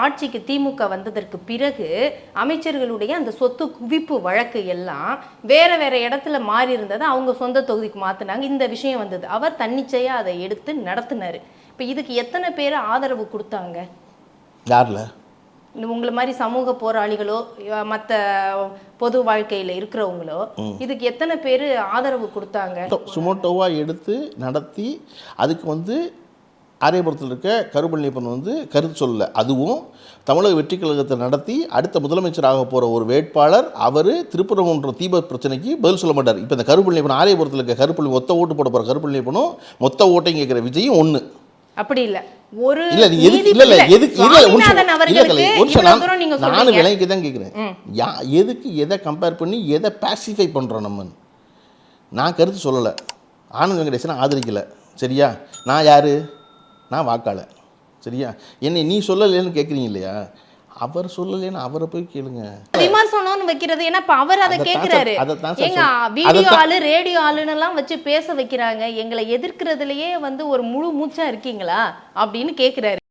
ஆட்சிக்கு திமுக வந்ததற்கு பிறகு அமைச்சர்களுடைய அந்த சொத்து குவிப்பு வழக்கு எல்லாம் வேற வேற இடத்துல மாறி இருந்ததை அவங்க சொந்த தொகுதிக்கு மாத்தினாங்க. இந்த விஷயம் வந்தது. அவர் தன்னிச்சையா அதை எடுத்து நடத்தினாரு. இப்ப இதுக்கு எத்தனை பேர் ஆதரவு கொடுத்தாங்க? யார்ல? உங்களை மாதிரி சமூக போராளிகளோ மற்ற பொது வாழ்க்கையில் இருக்கிறவங்களோ இதுக்கு எத்தனை பேர் ஆதரவு கொடுத்தாங்க? சுமோட்டோவா எடுத்து நடத்தி அதுக்கு ஆரியபுரத்தில் இருக்க கருப்பழனியப்பன் கருத்து சொல்லலை. அதுவும் தமிழக வெற்றி கழகத்தை நடத்தி அடுத்த முதலமைச்சராக போகிற ஒரு வேட்பாளர் அவர் திருப்பரங்குன்றம் தீப பிரச்சனைக்கு பதில் சொல்ல மாட்டார். இப்போ இந்த கருப்பழனியப்பன் ஆரியபுரத்தில் இருக்க கருப்பழனி மொத்த ஓட்டு போட போகிற கருப்பழனியப்பனும் மொத்த ஓட்டையும் கேட்குற விஜயும் ஒன்று. அப்படி இல்லை. ஒரு நானும் விலைக்கு தான் கேட்குறேன். எதுக்கு எதை கம்பேர் பண்ணி எதை பேசிஃபை பண்ணுறோம் நம்ம? நான் கருத்து சொல்லலை. ஆனந்த் வெங்கடேசனை ஆதரிக்கலை. சரியா? நான் யார்? நான் வாக்காளர். சரியா? என்னை நீ சொல்லலைன்னு கேட்குறீங்க இல்லையா? அவர் சொல்லலைன்னு அவரை போய் கேளுங்க. விமர்சனம்னு வைக்கிறது ஏன்னா இப்ப அவர் அதை கேட்கிறாரு. எங்க வீடியோ ஆளு ரேடியோ ஆளுன்னு எல்லாம் வச்சு பேச வைக்கிறாங்க. எங்களை எதிர்க்கிறதுலயே ஒரு முழு மூச்சா இருக்கீங்களா அப்படின்னு கேட்கிறாரு.